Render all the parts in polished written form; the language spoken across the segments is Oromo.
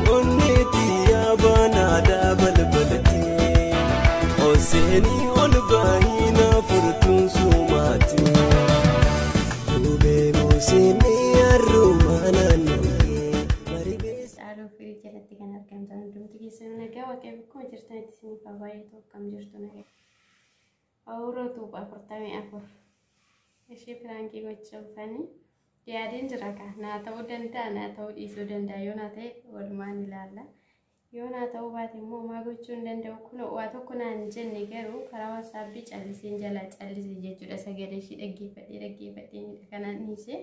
onneti yabana dabal balati oseni olbahina furtun sumati ube musini arrumanani Alo firii jalatti kan argamtan hundumti keessan nagaa waaqayyo akkuma jirtanitti isiniif haa baay'atu akkam jirtu nagaa. Awuroo tuuba 44 ishee firaankii gocha uffatanii yaadiin jira kaa naa ta'uu danda'a naa ta'uu dhiisuu danda'a yoo naa ta'e walumaan ilaalla yoo naa ta'uu baate immoo maa gochuu hin danda'u kun waa tokko naan jenne garuu karaa wasaabbii calliseen jalaa callise jechuudha sagalee ishee dhaggeeffadheenidha kanaan dhiisee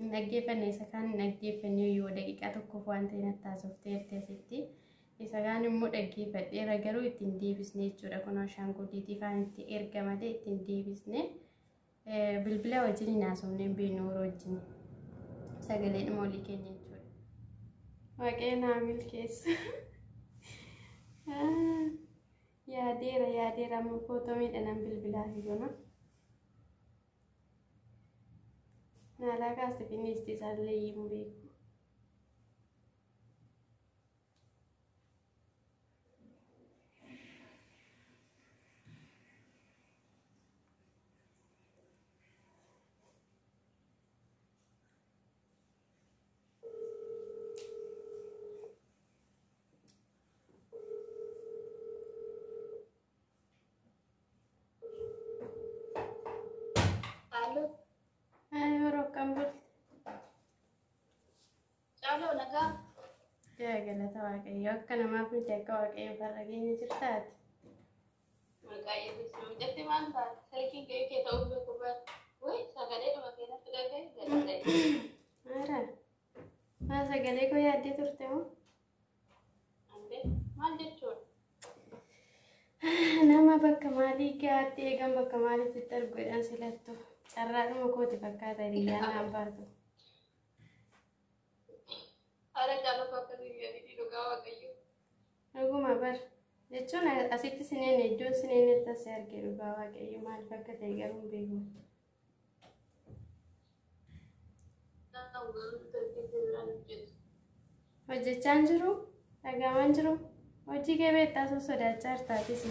hin dhaggeeffanne isa kaan hin dhaggeeffanne yoo daqiiqaa tokkoof waan ta'e natti haasofteerti asitti isa kaan immoo dhaggeeffadheera garuu ittiin deebisne jechuudha kun ashaangulliitii faan itti erga malee ittiin deebisne bilbila wajjin hin haasofne beeknu yeroo wajjin sagalee olii keenya jechuudha. Waaqayyo naa milkeessa. Yaadeera amma footoo miidhanan bilbilaa fi gona. Naalaa kaasti finnisti isaallee himu beeku. Ya galata waaqayyo akka namaaf miti akka waaqayyo farra keenya jirtaati. Waaqayyo bisuu jetti maan taate salkiin kee ta'uu beeku baate way sagalee dhuma keenyatti dhagaye. Mara maa sagalee koo yaaddee turte moo? Ande maal jechuudha? Nama bakka maalii gaaddee eegan bakka maaliitti arguudhaan silattu carraadhuma kooti fakkaata hiriyyaan naan baatu. Ara jaalatu akka biyyaatti dhugaa waaqayyo. Dhuguma bar jechuun asitti sineen iddoon sineen itti asii argee dhugaa waaqayyo maaliif akka ta'e garuu hin beeku. Hojjechaa hin jiru? Dhagahamaa hin jiru? Hojii kee beektaa osoo sodaachaa jirtaatis.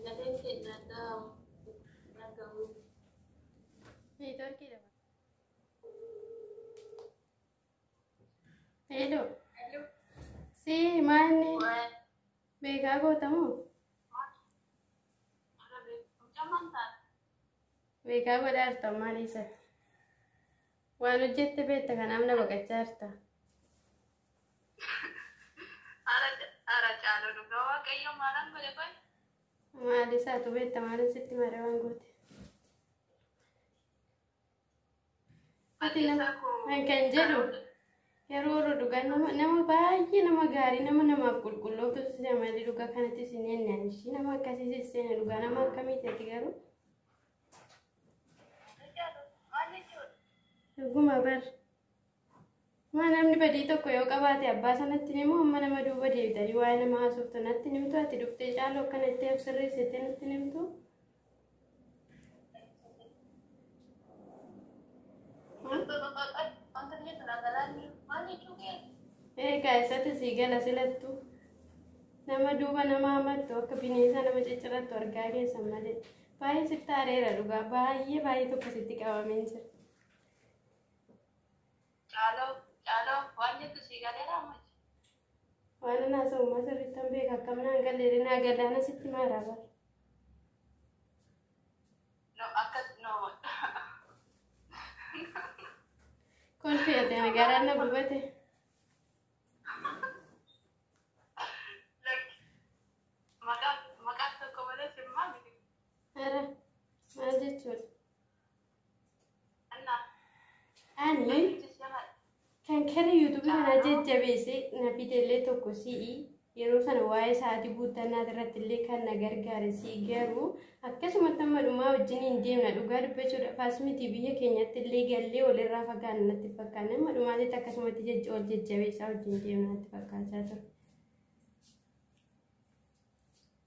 Gateen keenya dhagahu. Neetworkii dha. Hello. Hello. Si maanni beekaa gootamoo? Beekaa godhaa jirta maal isa? Waan hojjette beekta kanaaf na baqachaa jirta. Ara caaloo dhugaa waaqayyo maalaan godhe qoy? Maal isaatu beekta maalin sitti mara waan goote? Ati nama kan jedhu yeroo dhugaa nama baay'ee nama gaarii namaaf qulqullooftu si malee dhugaa kanatti sineen nyaannishi nama akkasii sisseena dhugaa nama akkamiiti ati garuu? Dhuguma bar maa namni badii tokko yoo qabaate abbaa sanatti nimoo amma nama duuba deebitanii waa'ee nama haasoftu natti nimtu ati dhuftee caaloo akkanatti absirreessitee natti nimtu? Kaisatti si gala silattu nama duuba nama hamattu akka bineensa nama ciccirattu argaa keessan malee baay'ee sitti aareera dhugaa baay'ee tokko sitti qabamee jira. Caaloo waan jettu si galeera ammachi. Waan naasa'ummaa sirriitti hin beeku akkam naan galleedha naa galaana sitti maaraa bara. No. Kolfeete garaan na gubate. Maqaan tokko malee simmaa miti. Ara maal jechuudha? Ani kan kara YouTube kana jajjabeesse na fidellee tokko si'i yeroo sana waa'ee sa'aatii guuttannaa irratti illee kan na gargaare si garuu akkasumatti amma dhumaa wajjin hin deemna dhugaa dubbachuudhaaf as miti biyya keenyatti illee gallee walirraa fagaanna natti fakkaata amma dhumaatitti akkasumatti ol jajjabeessaa wajjin deemna natti fakkaataa ture.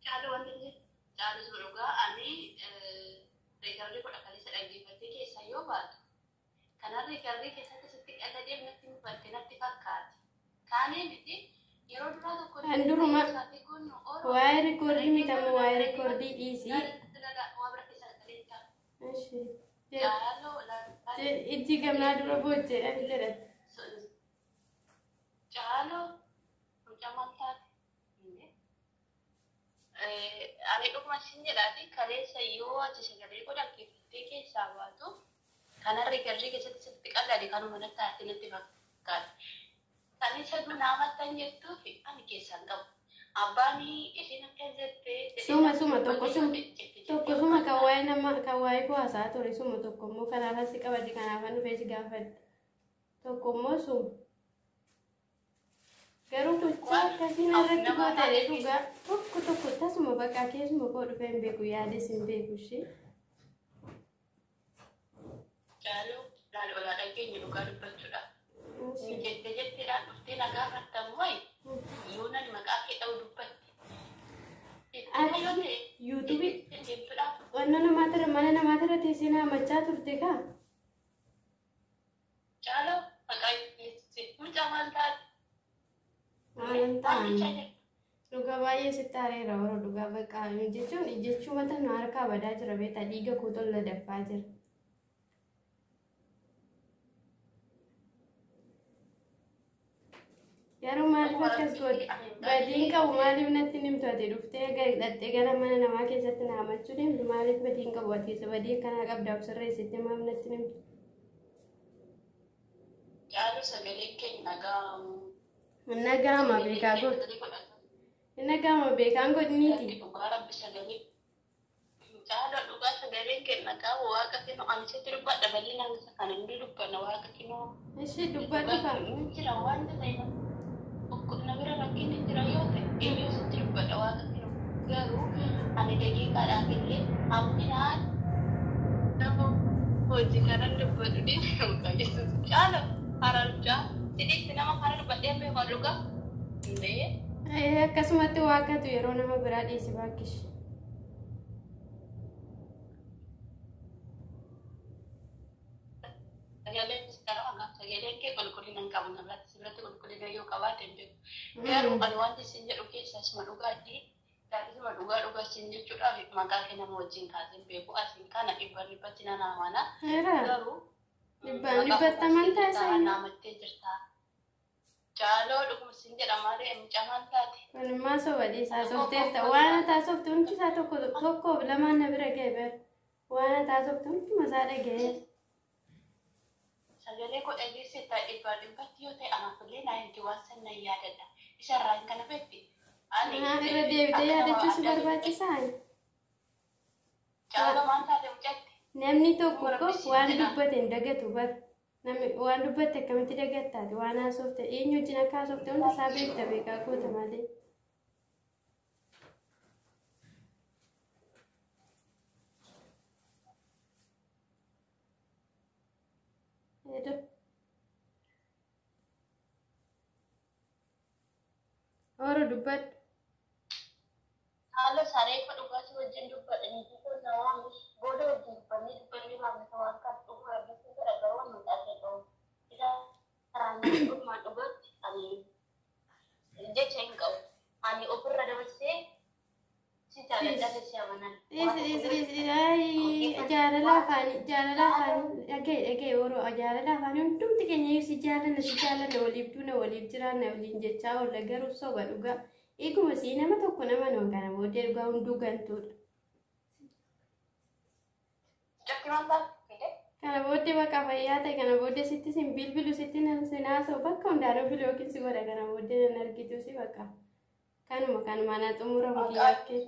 Caaloo wanti caaloo dhugaa ani reekarri godha kan isa dhaggeeffattee keessa yoo baatu kanarri garri keessatti sitti qal'adee natti mufatte natti Taanee miti yeroo duraa tokko Anduruma waa'ee rikoordii mitamu waa'ee rikoordii dhiisii. Ijji gamnaa dura booddee ani jedhate. Jaaloo mucaa maal taate? Ani dhuguma siin jedhaati kaleessa yoo ati sagalee godhakkeeffattee keessaa baatu kanarri garrii keessatti sitti qal'aadhe kanuma natti taate natti fakkaata. Kan isa naamattan jettuufi ani keessaan qabu. Abbaan isheen akka jettee Suma tokko kan waa'ee nama kan waa'ee kuwaasaa ture suma tokko immoo kanaaf asi qabadde kanaaf an dhufee si gaafadde. Tokko immoo suma. Garuu gochaa akkasiin irratti gootee dhugaa tokko tasuma bakka keessuma koo dhufee hin beeku yaades hin beeku ishee. Jaaloo laal olaanaa keenya dhugaa dubbachuudha. Jetteedhaan dhuftee nagaa fudhatamu wayi yoo nani maqaa kee dha'u dubbatti. YouTube wanna mana namaatira teessee naamachaa turte kaa? Jaaloo maqaa mucaa maal taate? Maalan ta'an dhugaa baay'ee sitti aareera warra dhugaa bakka jechuu mata nu harkaa badaa jira beektaa dhiiga koo tolla daffaa jira. Yeroo maaliif akkas godhe badiin qabu maaliif natti himtu ati dhuftee hidhattee gara mana namaa keessatti naamachuu deemtu maaliif badiin qabu ati badii akkanaa qabdaaf sirreessittee maaf natti himtu? Jaaloo sagalee keenya nagaamu. Nagaama beekaa godhu. Nagaama beekaan godhiniiti. Dhugaa rabbi sagalee. Jaaloo dhugaa sagaleen keenya nagaamu waaqa kennu amisitti dubbadha bal'ii namisa kana hundi dubbanna waaqa kennu. Ishee dubbadhu kan. Jira wanta ta'e nabira rakkin jira yoo ta'e eenyu sitti dubbadha waaqa kennu. Garuu ani daqiiqaadhaaf illee hamminaan nama hojii kanan dubbadhu deemu Yesuus Jaaloo hararchaa sidhiitti nama kana dubbadhee beekaa dhugaa illee. Akkasumatti waaqatu yeroo nama biraa dhiisi baakkish. Sagaleen kee qulqullina hin qabu namarratti sirratti qulqullina yoo qabaate hin beeku. Garuu ani wanti isin jedhu keessaa isuma dhugaatii isuma dhugaa isin jechuudhaaf maqaa kee nama wajjin kaasee beeku asiin kana dhibbatti nan amana. Garuu dhibbatti amantaa isaa naamattee jirta. Jaaloo dhuguma isin jedhamaa ta'e mucaa maal taate? Kunimmaa sobadiisaa softeerta waan taasofte hundi isaa tokkoof lamaan na bira ga'e beeku waan taasofte hunduma isaa dhaga'ee. Sagalee godhanii sitaa dhibbatti yoo ta'e anaafillee naa hinti waan sannan yaadadha. Isarraa hin kana beekti. Irra deebitee yaadachuus barbaachisaa. Jaaloo maal taate mucatti? Namni tokko waan dubbate hin dagatu bar. Waan dubbate akkamitti dagattaati waan haasofte eenyu wajjin akka haasofte hundi isaa beekta beekaa goota malee. Oro dubbadhu. Haala saree fa dhugaatii wajjin dubbadhanii jechuun namaa booda wajjin dubbannee maamiltoota waan kan dhugaa argisiisu garuu waan mul'atee qabu. Isa karaanii dhugmaan dhugaatti ani jecha hin qabu. Ani ofirra dabarsee si jaalladhaa si amanan. Jaalala afaanii dhaga'e oroo jaalala afaanii hundumti keenya si jaalanna waliif duuna waliif jiraanna waliin jechaa oolla garuu soba dhugaa. Eeguma sii nama tokko nama nama kana booddee dhugaa hunduu gantuudha. Kana booddee bakka fayyaa ta'e kana booddee sitti sin bilbilu sitti sinaasa'u bakka hundaanuu bilu yookiin si godha kana booddee nan argitu si bakka. Kanuma na xumuramu kiyyakkee.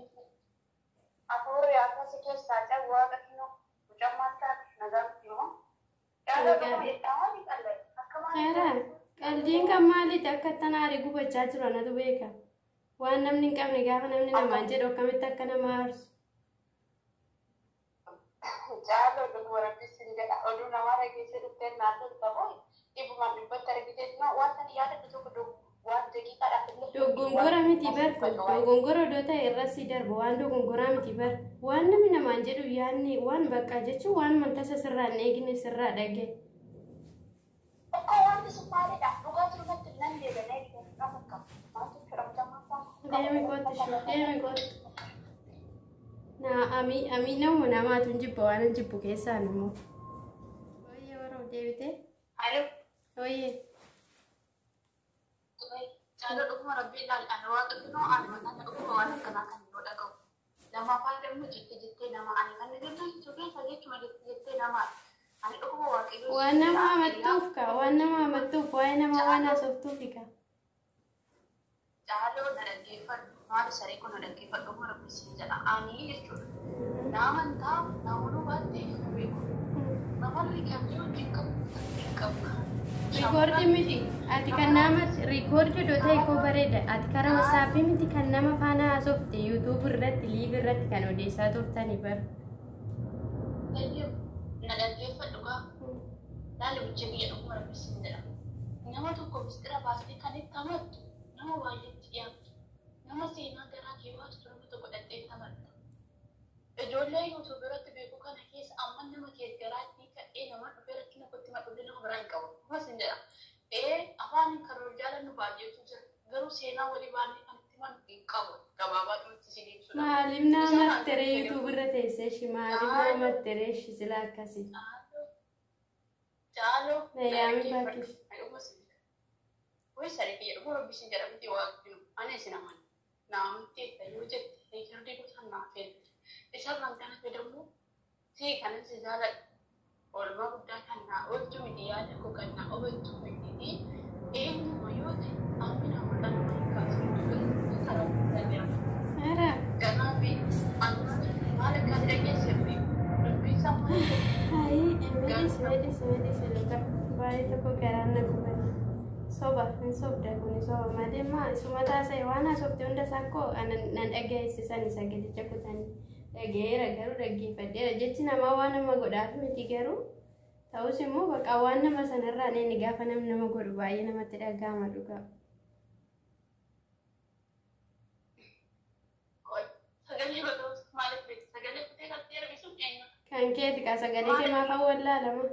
Afuurri akkasi keessaa cabu waaqa kinoo mucaa maal taate nagaatti immoo. Qaldiin kan maaliiti akka tanaari gubachaa jiru anatu beeka. Waan namni hin qabne gaafa namni namaan jedhu akkamitti akka nama aarsu. Jaaloo dhuguma rabbis hin jedha oduu namaa dhageessee dhuftee naannoo ta'uu dhibumaan dhibbatti argitee waan tan yaadatu tokko waan daqiiqaadhaaf illee. Dogongora miti barku dogongora odoo ta'e irratti darbu waan dogongoraa miti bar waan namni namaan jedhu yaadni waan bakka jechuun waan mantasa sirraa hin eegne sirraa dhagee. Akka wanti sun maalidha dhugaa turumatti nan deebi'ee Deemi kootu. Ami namu namaatu jibba waan jibbu keessaan immoo. Oye warra deebite. Halo. Oye. Kalau aku rabbi lal anwa itu no anwa kan aku kawan kenakan bodoh kau. Nama apa kamu jitte nama ani kan itu juga saja cuma jitte nama. Ani aku bawa itu. Wana mama tufka, wana mama tuf, wana mama wana softufika. Kalau ada kifat, mana sari kono ada kifat kamu rabbi sejala ani itu. Nama entah, nama lu bate. Nama lu ikan tu jikam. Record miti. Ati kan nama record do tay ko bareda. Ati kara WhatsApp miti kan nama fana asofte YouTube irratti live irratti kan odeessaa turtani bar. Jadi nada kifat juga. Lalu jadi aku rabbi sejala. Nama tu kau mesti pasti kan itu tamat. Nama wajib yang nama sih nak gerak kiwas tu tu kau dah tamat. Ijoollee yuutuubiratti beeku kana keessa amma nama kee garaatti ka'ee nama dhufeeratti na kotti madhuudin nama biraan qabu. Mas hin jedha. Afaan karoor jaalannu baay'eetu jira. Garuu seenaa walii baannee kan itti himan hin qabu. Gabaabaa dhumatti si deebisudha. Maaliif nama tere yuutuubirra teessee shi maaliif nama tere shi sila akkasii. Jaaloo. Nayaami bakkis. Wai sari kiyya dhuguu rabbisiin jedhamti waaqni ani isin aman. Naamti yoo jette eegirdii gosa naafeen. Isaan kana fayyadamu si kanan si jalan olma guddaa kana oltu miti yaada ko kana oltu miti eenyu mayooti amina mul'atu kaasuu karaa danda'u. Ara. Kanaafi maal akka dhageesse fi dubbii sammuu. Hai, medis luka. Baay'ee tokko garaan na gubate. Soba, hin sobda kuni soba. Madeema isuma taasise waan haasofte hunda sakkoo nan dhageessisan isa gadicha kutanii. Dhageera garuu dhaggeeffadheera jechi namaa waan nama godhaaf miti garuu ta'us immoo bakka waan nama sanarraa inni gaafa nama godhu baay'ee namatti dhaga'ama dhugaa. Kan keeti ka sagalee kee maaf wallaalama?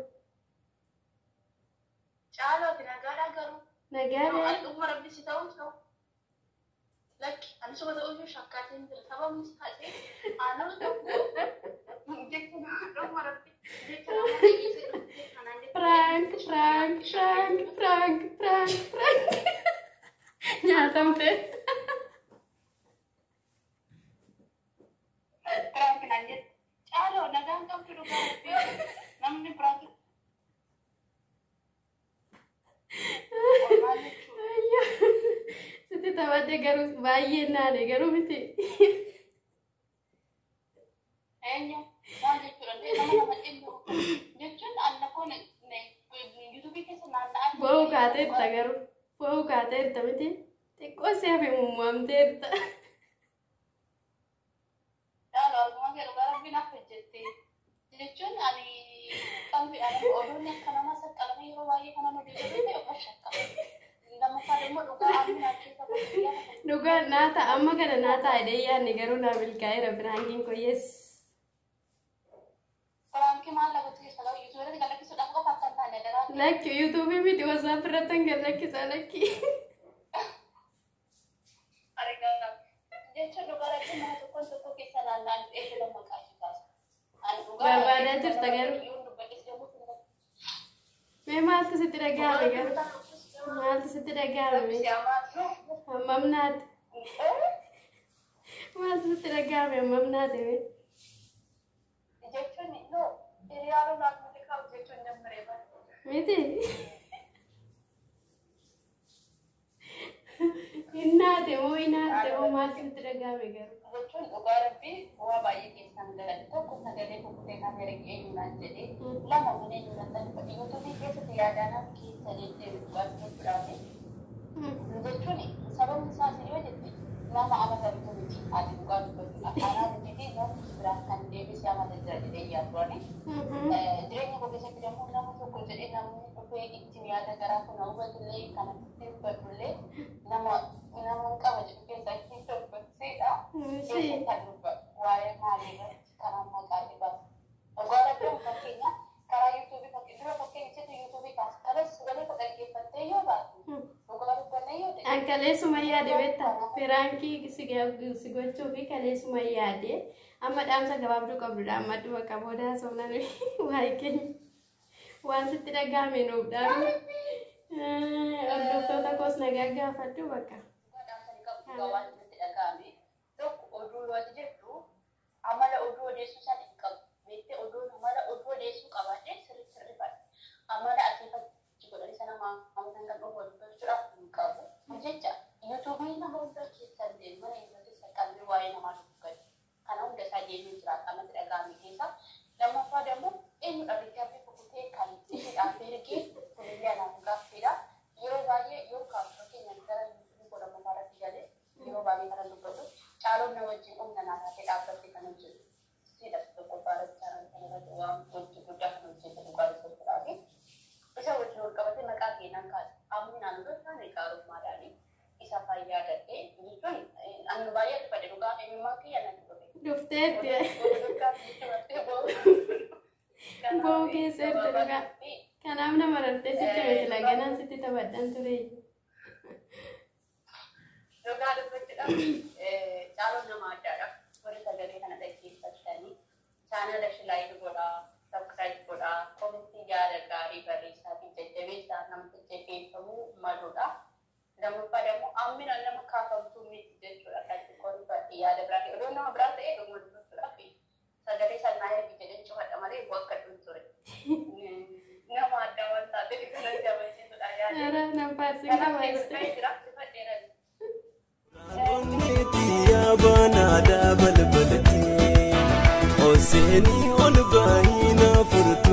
Caalooti nagaadhaa garuu. Nagaadhaa. Ani dhuguma rabbisi ta'uu ta'u. Laki, ani suka tahu juga syakatin bersama misalnya, anu tu, dia kena dong marapi, dia kena prank. Nyata mte. Prank lanjut. Calo, nagang kam tu dong marapi, namanya prank. Siti tawadde garuu baay'ee naane garuu miti. Eenyu waan jechuudha nama dhimmu jechuun anna kun yuutuubii keessa naanna'aa bo'uu kaateetta garuu bo'uu kaateetta miti xiqqoo si hafe mummamteetta. Dhaala argumaa kee dhugaa rabbiin akka hojjette jechuun ani qalbii ani oduun akka nama saqqalame yeroo baay'ee kana nu deebi'ee ta'e of shakka. Dhugaa naata amma kana naata idee yaadne garuu naa milkaa'eera biraankiin koo yes. Pranki maal lagutti keessa gahu yuutuubii galakkisuudhaaf qofa akka hin taane daraa. Lakki yuutuubii miti wasaap irratti hin galakkisa lakki. Argaa jechuun dhugaa rabbiin nama tokko keessa naanna'an eebbila maqaa ishee taasisu. Barbaadaa jirta garuu. Mee maaltu sitti dhaga'ame garuu? Maaltu sitti dhaga'ame? Hammam naati? Maaltu sitti dhaga'ame hammam naati? Jechuun no hiriyaaruu naaf miti qabu jechuun dammaree baay'ee. Miti? Innaate moo maaltu sitti dhaga'ame garuu? Jechuun dhugaa rabbii waa baay'ee keessan galan tokko sagalee kukutee kan ergee eenyuudhaan jedhee lama mana eenyuudhaan ta'e yuutuubii keessatti yaadaanaaf keessa deddeebi'u dhugaa jechuudhaaf. Jechuun sababni isaas yoo jette nama amanamtu miti ati dhugaa dubbatu afaan miti namni biraan kan deebisee amala jira jedhee yaaddooni. Jireenya koo keessatti immoo nama tokko jedhee namni dhufee ittiin yaada garaa kun hubatullee kanatti hubbatullee nama qaba jedhu keessaa ittiin dubbatseedha. Keessatti kan dubbatu waa'ee maalii irratti karaa maqaa dhibaa. Dhugaa rabbiin fakkeenya karaa yuutuubii fakkeenya dura fakkeenya jechuun yuutuubii kaasa kanas sagalee dhaggeeffattee yoo baatu dhugaa dubbannee yoo ta'e. Ankalee Sumayyaadee beektaa firaankii si gochuu fi kalee Sumayyaadee amma dhaamsa gabaabduu qabdudha amma dhuma qaboodaa somnaan waa'ee keenya waan sitti dhagahame nuuf dhaamu hordoftoota koos nagaa gaafadhu bakka. Waan sitti dhagahame tokko oduu yoo jettu amala oduu odeessuu isaa hin qabu. Beektee oduu amala oduu odeessuu qabaatee sirri fa'a. Amala akeeffachuu godhanii sana maamulaan kan dhufu gochuudhaaf hin qabu. Jecha yuutuubii nama hunda keessan deeman keessatti qalbii waa'ee namaa dubbatu. Kana hunda isaa deemee jiraata amatti dhagahame keessa. Lammaffaa immoo eenyudha riikaa kutee kan isheedhaaf ergee kunillee anaaf gaaffiidha. Yeroo baay'ee yoo kaafuu keenya gara yuutuubii godhamu irratti galee yeroo baay'ee kana dubbatu caaloon na wajjin humna naannoo dhaabbattee kan hojjetu. Siidha tokko baarachaa kan irratti waan hojii guddaa kan hojjetu dhugaatiidhaa fi isa wajjin wal qabatee maqaa keenan kaasa. Amma naannoo isaanii qaarummaadhaani isa fayyaa gadhee jechuun annu baay'ee fedhe dhugaa eenyummaa kiyya nan boo keessatti dhugaa kanaaf nama rartee sitti beekla ganaan sitti taphadhan ture. Dhugaa dubbachuudhaaf caaloon nama addaadha. Warri sagalee kana dhaggeeffatanii chaanala shilaayii godhaa, sabskiraayib godhaa, komentii yaada gaarii barreessaa fi jajjabeessaa namatti jajjabeeffamuu maluudha. Lammaffaa immoo ammina nama kaafamtuu miti jechuudha. Kan xiqqoon yaada biraa ta'e odoo nama biraa ta'e dhuma dubbachuudhaaf sagalee sannaa ergi jedhee cufadha malee wakka dhuun ture. Nama addaa waan taateef kana jabeessituudha yaada. Ara nam faarsi qabaayiste. Yaabana dabalbalati, oseni ol baay'ina furtu.